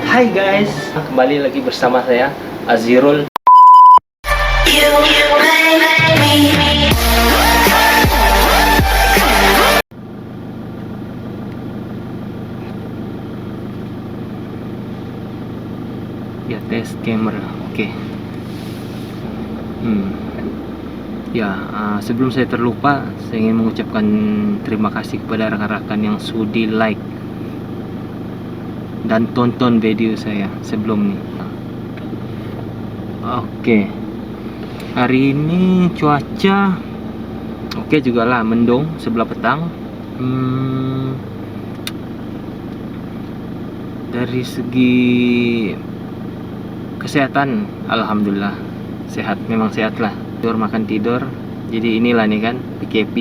Hai guys, kembali lagi bersama saya Azirul. Ya, tes kamera. Oke. Sebelum saya terlupa, saya ingin mengucapkan terima kasih kepada rekan-rekan yang sudi like dan tonton video saya sebelum ini. Oke. Hari ini cuaca oke juga lah, mendung sebelah petang. Dari segi kesehatan, alhamdulillah sehat, memang sehat lah. Tidur makan tidur. Jadi inilah nih kan PKP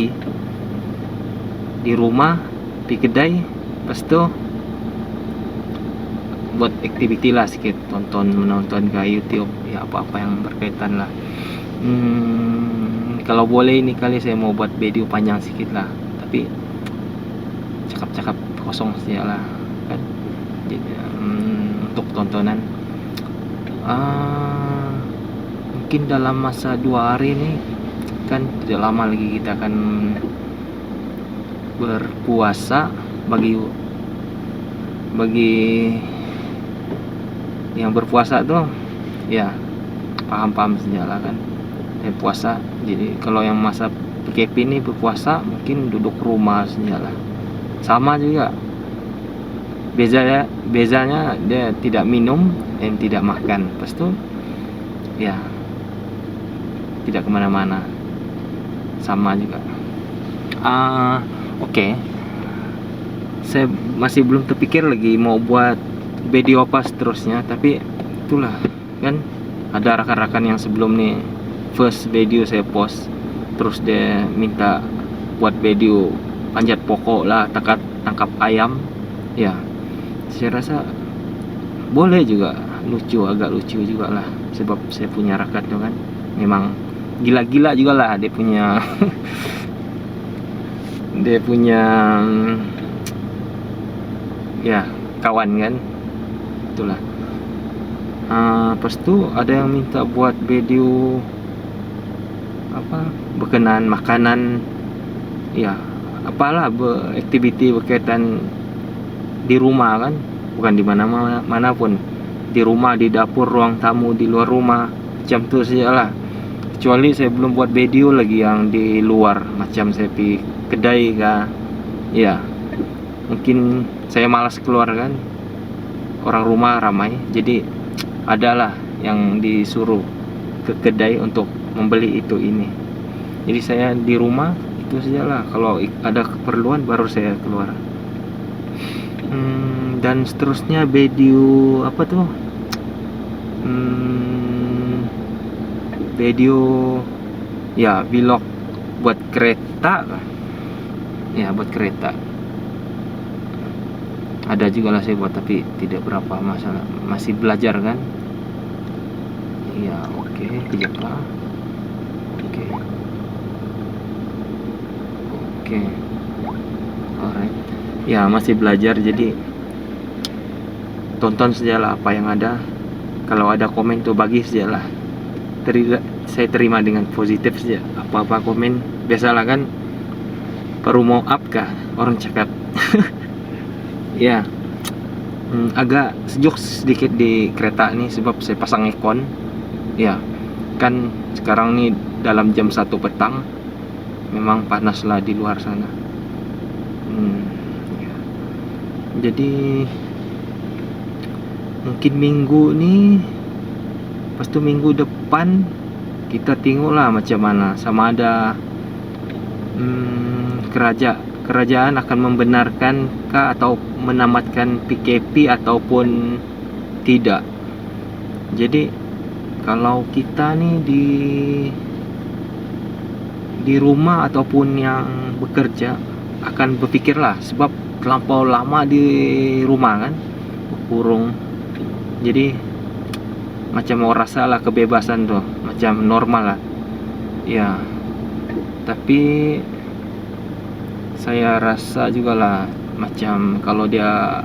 di rumah, di kedai, pas itu buat activity lah sedikit, menonton ke YouTube ya, apa-apa yang berkaitan lah. Kalau boleh ini kali saya mau buat video panjang sedikit lah, tapi cakap-cakap kosong saja lah kan. Jadi, untuk tontonan mungkin dalam masa 2 hari ini kan tidak lama lagi kita akan berpuasa. Bagi yang berpuasa tuh ya paham-paham saja lah kan, puasa. Jadi kalau yang masa PKP ini berpuasa mungkin duduk rumah saja lah, sama juga. Bezanya dia tidak minum dan tidak makan, pas itu ya tidak kemana-mana, sama juga. Oke. Saya masih belum terpikir lagi mau buat video apa seterusnya, tapi itulah kan, ada rekan-rekan yang sebelum nih first video saya post, terus dia minta buat video panjat pokok lah, tangkap ayam ya. Saya rasa boleh juga, agak lucu juga lah, sebab saya punya rakat tuh kan, memang gila-gila juga lah dia punya ya kawan kan, itulah. Pas itu ada yang minta buat video apa berkenaan makanan ya, apalah aktiviti berkaitan di rumah kan, bukan di mana pun, di rumah, di dapur, ruang tamu, di luar rumah, macam tu saja lah. Kecuali saya belum buat video lagi yang di luar, macam saya pergi kedai kah ya, mungkin saya malas keluar kan, orang rumah ramai, jadi adalah yang disuruh ke kedai untuk membeli itu ini. Jadi saya di rumah itu saja lah, kalau ada keperluan baru saya keluar. Dan seterusnya video apa tuh, video ya vlog buat kereta ya, buat kereta ada juga lah saya buat, tapi tidak berapa masalah, masih belajar kan ya. Oke, kejap lah. Oke, alright ya, masih belajar, jadi tonton sajalah apa yang ada. Kalau ada komen tuh bagi sajalah, saya terima dengan positif saja. Apa-apa komen, biasalah kan, baru mau up kah orang cakap. Ya, agak sejuk sedikit di kereta nih, sebab saya pasang aircon ya kan. Sekarang nih dalam jam 1 petang, memang panas lah di luar sana. Ya. Jadi mungkin minggu nih, pas tuh minggu depan kita tengoklah macam mana, sama ada kerajaan akan membenarkan kah atau menamatkan PKP ataupun tidak. Jadi kalau kita nih di rumah ataupun yang bekerja akan berpikirlah, sebab terlampau lama di rumah kan, berkurung. Jadi macam mau rasa lah kebebasan tuh, macam normal lah ya. Tapi saya rasa juga lah, macam kalau dia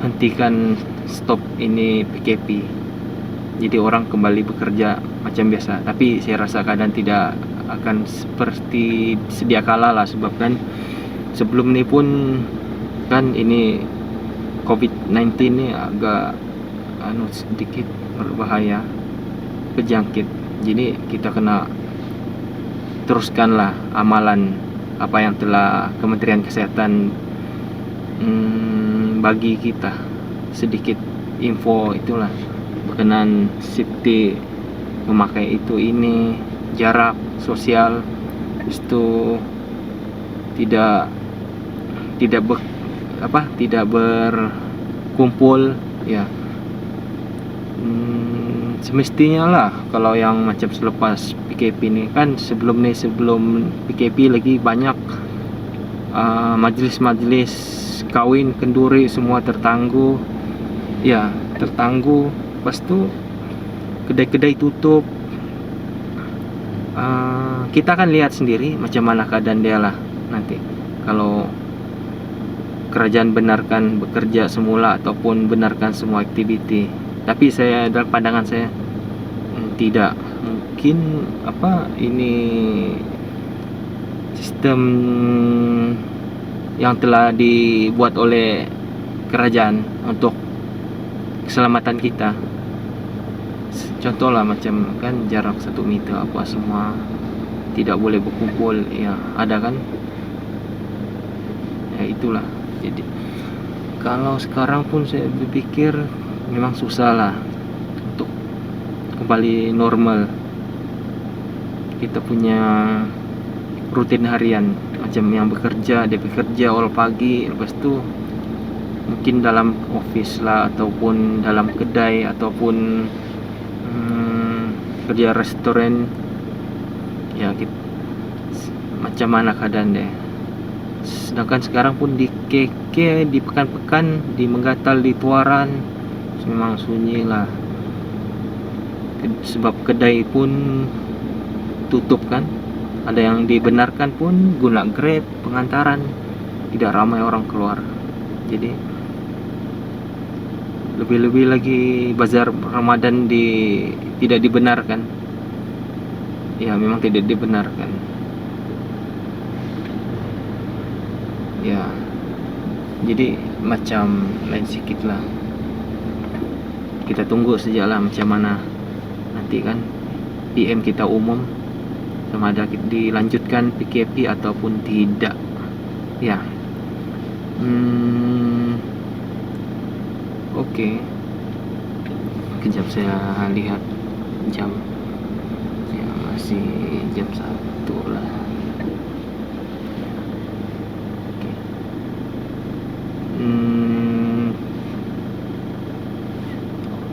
hentikan, stop ini PKP, jadi orang kembali bekerja macam biasa. Tapi saya rasa keadaan tidak akan seperti sedia kala lah, sebab kan sebelum ini pun kan ini COVID-19 ini agak sedikit berbahaya, berjangkit. Jadi kita kena teruskanlah amalan apa yang telah Kementerian Kesehatan bagi kita, sedikit info itulah berkenaan safety, memakai ini, jarak sosial, itu tidak berkumpul ya. Semestinya lah kalau yang macam selepas PKP ini kan, sebelum PKP lagi banyak majelis kawin kenduri semua tertangguh. Lepas tu kedai-kedai tutup. Kita akan lihat sendiri macam mana keadaan dia lah nanti, kalau kerajaan benarkan bekerja semula ataupun benarkan semua aktiviti. Tapi saya, dalam pandangan saya, tidak mungkin ini sistem yang telah dibuat oleh kerajaan untuk keselamatan kita. Contohlah macam kan jarak 1 meter apa semua, tidak boleh berkumpul ya, ada kan ya, itulah. Jadi kalau sekarang pun saya berpikir memang susah lah untuk kembali normal. Kita punya rutin harian, macam yang bekerja, dia bekerja awal pagi, lepas tu mungkin dalam office lah, ataupun dalam kedai, ataupun kerja restoran ya, macam mana keadaan dia. Sedangkan sekarang pun di KK, di Pekan-Pekan, di Menggatal, di Tuaran memang sunyi lah, sebab kedai pun tutup kan. Ada yang dibenarkan pun guna Grab, pengantaran, tidak ramai orang keluar. Jadi lebih-lebih lagi bazar Ramadan tidak dibenarkan. Ya memang tidak dibenarkan. Ya, jadi macam lain sikit lah. Kita tunggu sajalah macam mana nanti kan PM kita umum, sama ada dilanjutkan PKP ataupun tidak. Ya. Oke. Kejap saya lihat jam. Ya masih jam 1 lah. Oke.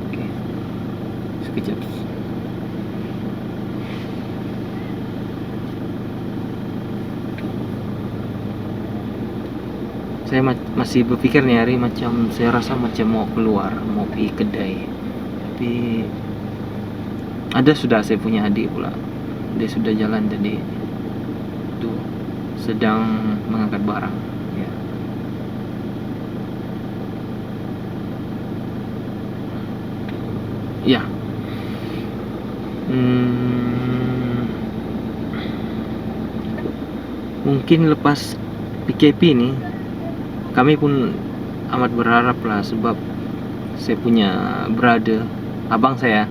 Oke. Sekejap. Saya masih berpikir nih hari, macam saya rasa macam mau keluar, mau pergi kedai. Tapi sudah saya punya adik pula, dia sudah jalan tadi tuh, sedang mengangkat barang ya. Ya. Mungkin lepas PKP nih kami pun amat berharap lah, sebab saya punya brother, abang saya,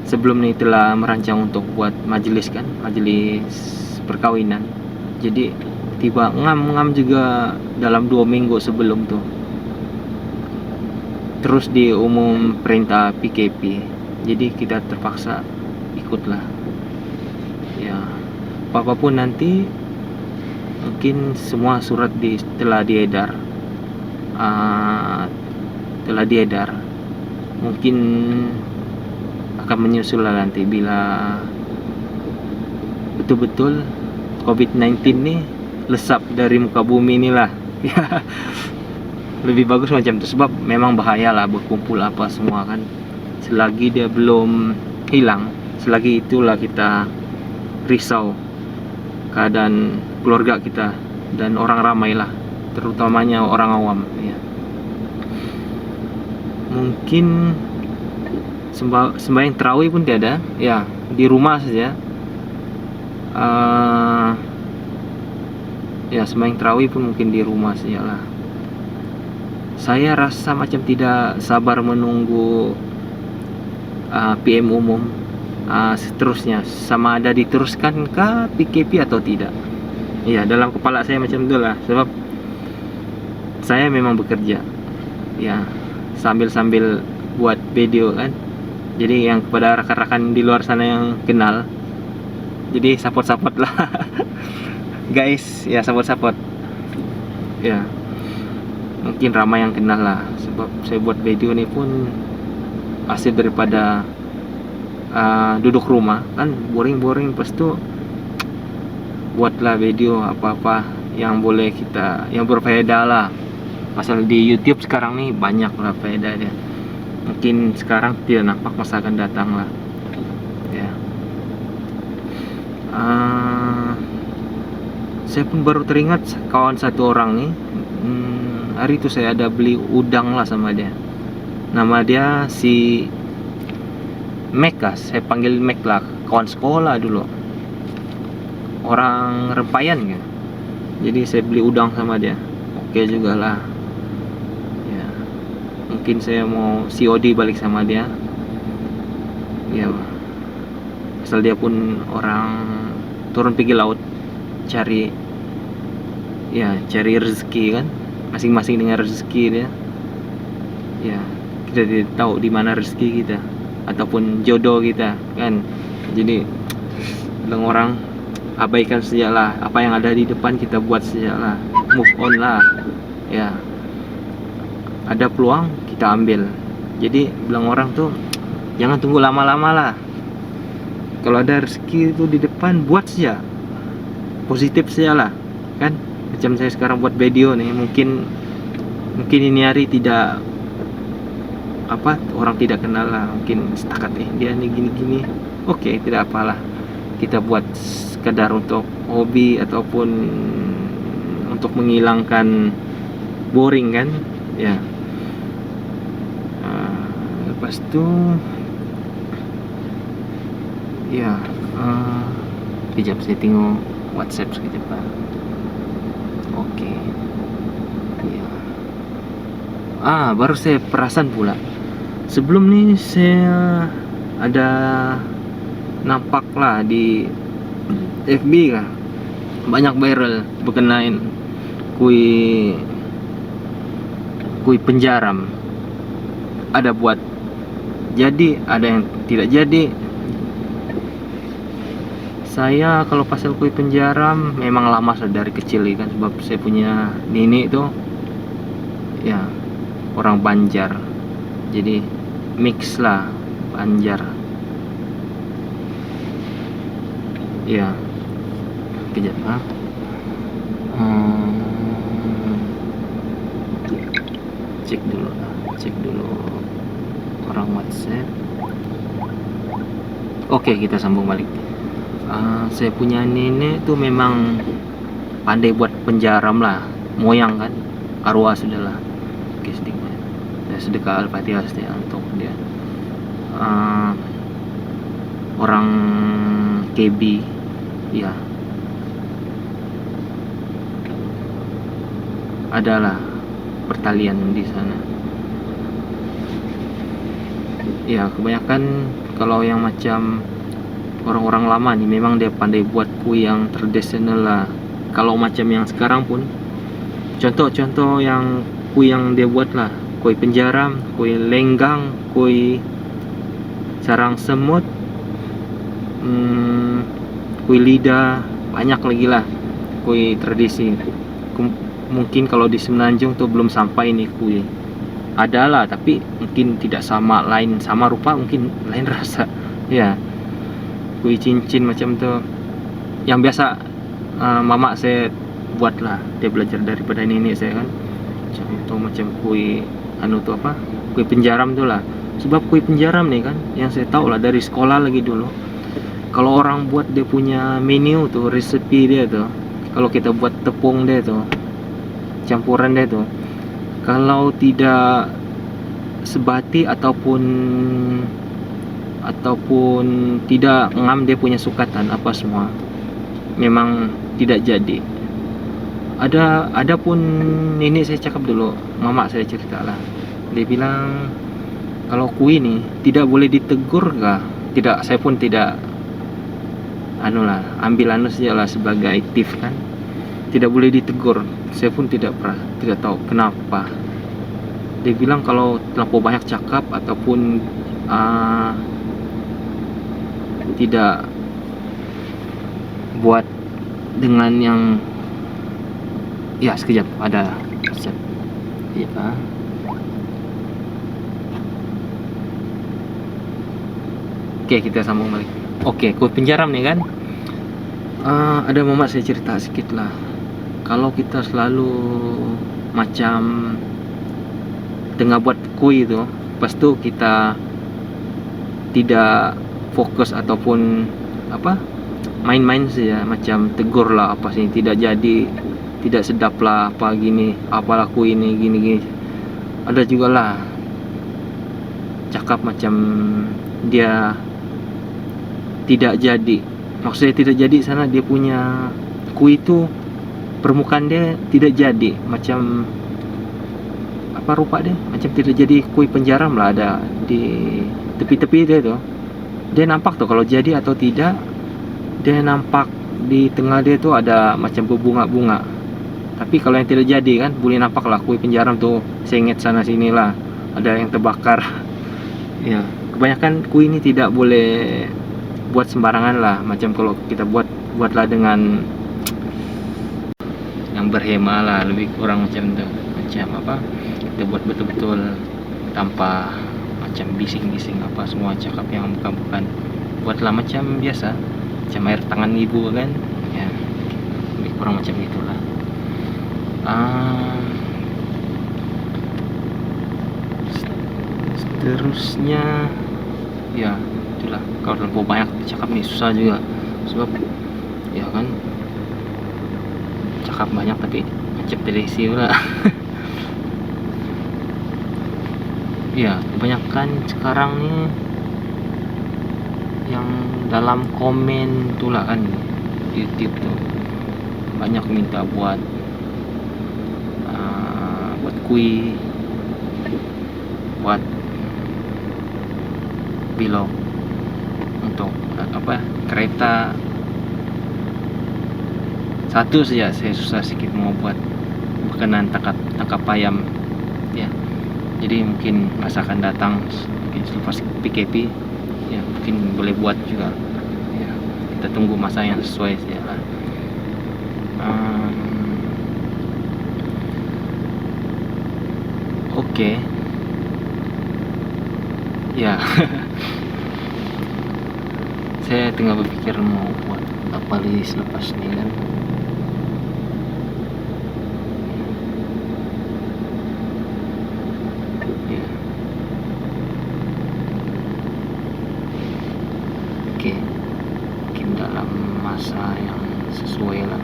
sebelum ini telah merancang untuk buat majelis perkawinan. Jadi tiba ngam juga dalam 2 minggu sebelum tuh, terus diumum perintah PKP. Jadi kita terpaksa ikutlah ya. Apapun nanti, mungkin semua surat telah diedar, mungkin akan menyusul lah nanti bila betul-betul COVID-19 nih lesap dari muka bumi inilah. Ya, lebih bagus macam itu, sebab memang bahaya lah berkumpul apa semua kan. Selagi dia belum hilang, selagi itulah kita risau keadaan keluarga kita dan orang ramai lah, terutamanya orang awam ya. mungkin sembahyang tarawih pun tiada, ya di rumah saja. Ya sembahyang tarawih pun mungkin di rumah saja lah. Saya rasa macam tidak sabar menunggu PM umum seterusnya, sama ada diteruskan ke PKP atau tidak. Ya dalam kepala saya macam itulah, sebab saya memang bekerja ya sambil buat video kan. Jadi yang kepada rekan-rekan di luar sana yang kenal, jadi support lah guys, ya support ya. Mungkin ramai yang kenal lah, sebab saya buat video ini pun hasil daripada duduk rumah kan, boring pas tu buatlah video apa-apa yang boleh kita, yang berfaedah lah. Pasal di YouTube sekarang nih banyak lah faedah dia. Mungkin sekarang tidak nampak, masa akan datang lah ya. Saya pun baru teringat kawan satu orang nih. Hari itu saya ada beli udang lah sama dia. Nama dia si Mac lah, saya panggil Mac lah, kawan sekolah dulu, orang Rempayan kan. Jadi saya beli udang sama dia, oke juga lah ya. Mungkin saya mau COD balik sama dia ya, asal dia pun orang turun pergi laut cari rezeki kan, masing-masing dengan rezeki dia ya. Kita tidak tahu di mana rezeki kita ataupun jodoh kita kan. Jadi bilang orang, abaikan sajalah apa yang ada di depan, kita buat sajalah, move on lah ya. Ada peluang kita ambil. Jadi bilang orang tuh jangan tunggu lama-lama lah. Kalau ada rezeki itu di depan, buat saja, positif saja lah kan. Macam saya sekarang buat video nih, mungkin ini hari tidak orang tidak kenal lah, mungkin setakat dia nih gini-gini, oke, tidak apalah, kita buat sekedar untuk hobi ataupun untuk menghilangkan boring kan ya. Lepas itu ya kejap saya tengok WhatsApp sekejap lah. Oke ya. Baru saya perasan pula, sebelum nih saya ada nampak lah di FB kan, banyak viral berkenaan kui penjaram. Ada buat jadi, ada yang tidak jadi. Saya kalau pasal kui penjaram memang lama sudah dari kecil kan, sebab saya punya nenek itu ya orang Banjar, jadi mix lah Banjar ya. Kejap cek dulu orang WhatsApp. Oke, kita sambung balik. Saya punya nenek tuh memang pandai buat penjaram lah, moyang kan, arwah sudahlah. Oke, sedekah Al-Fatihah untuk dia. Orang KB ya, adalah pertalian di sana ya. Kebanyakan kalau yang macam orang-orang lama nih memang dia pandai buat kue yang tradisional lah. Kalau macam yang sekarang pun, contoh yang kue yang dia buat lah, kue penjaram, kue lenggang, kue sarang semut, kue lidah, banyak lagi lah kue tradisi. Mungkin kalau di Semenanjung tuh belum sampai nih kue, ada lah tapi mungkin tidak sama, lain sama rupa, mungkin lain rasa ya. Kue cincin macam tuh yang biasa mama saya buat lah, dia belajar daripada nenek saya kan. Contoh macam kue kue penjaram tuh lah. Sebab kue penjaram nih kan, yang saya tahu lah dari sekolah lagi dulu, kalau orang buat dia punya menu tuh, resepi dia tuh, kalau kita buat tepung dia tuh, campuran dia tuh, kalau tidak sebati ataupun tidak ngam dia punya sukatan apa semua, memang tidak jadi. Ada pun ini saya cakap dulu, mama saya cerita lah, dia bilang kalau kui ini tidak boleh ditegur kah? Tidak, saya pun tidak ambil saja lah sebagai aktif kan, tidak boleh ditegur. Saya pun tidak tahu kenapa. Dia bilang kalau terlalu banyak cakap ataupun tidak buat dengan yang sekejap ada ya. Oke, kita sambung balik. Oke, kui penjaram nih kan. Ada mama saya cerita sedikit lah. Kalau kita selalu macam tengah buat kui itu, pas itu kita tidak fokus ataupun main-main saja, macam tegur lah apa sih, tidak jadi, tidak sedap lah apa gini, apalah kui ini gini. Ada juga lah cakap macam dia tidak jadi, maksudnya tidak jadi sana, dia punya kui itu permukaan dia tidak jadi, macam apa rupa dia, macam tidak jadi kui penjaram lah, ada di tepi-tepi dia tuh. Dia nampak tuh kalau jadi atau tidak, dia nampak di tengah dia tuh ada macam berbunga-bunga. Tapi kalau yang tidak jadi kan boleh nampak lah kui penjaram tuh, sengit sana sini lah, ada yang terbakar. Ya, kebanyakan kui ini tidak boleh buat sembarangan lah, macam kalau kita buatlah dengan yang berhema lah, lebih kurang macam itu. Macam apa, kita buat betul-betul tanpa macam bising-bising apa semua, cakap yang bukan, buatlah macam biasa, macam air tangan ibu kan ya, lebih kurang macam itulah. Seterusnya ya itulah, kalau terlalu banyak cakap nih susah juga, sebab ya kan cakap banyak tapi macam telesi pula. Ya, kebanyakan sekarang nih yang dalam komen itulah kan YouTube tuh banyak minta buat kui, buat vlog untuk kereta. Satu saja saya susah sedikit mau buat berkenan tangkap ayam ya, jadi mungkin masa akan datang, mungkin selepas PKP ya, mungkin boleh buat juga ya, kita tunggu masa yang sesuai saja lah. Oke. Ya. Saya tengah berpikir mau buat apa lagi selepas ini kan. Ya. Oke. Mungkin dalam masa yang sesuai lah.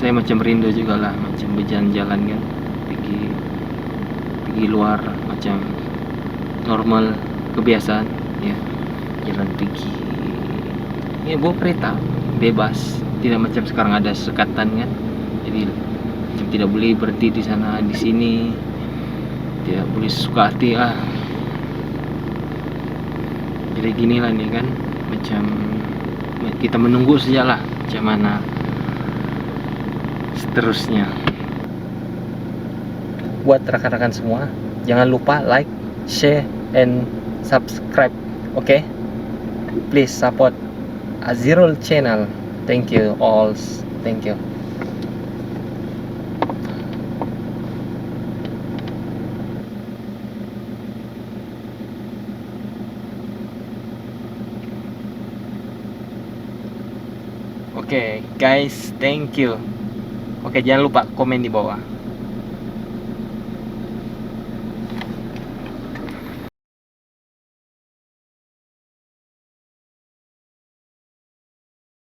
Saya macam rindu juga lah, macam berjalan-jalan kan, pergi luar macam normal, kebiasaan ya, jalan pergi ya, bawa kereta bebas, tidak macam sekarang ada sekatan kan, jadi macam tidak boleh berhenti di sana di sini, tidak boleh suka hati jadi gini lah nih kan, macam kita menunggu saja lah macam mana seterusnya. Buat rekan-rekan semua, jangan lupa like, share, and subscribe. Okay? Please support Azirul channel. Thank you all. Thank you. Oke, guys, thank you. Oke, jangan lupa komen di bawah.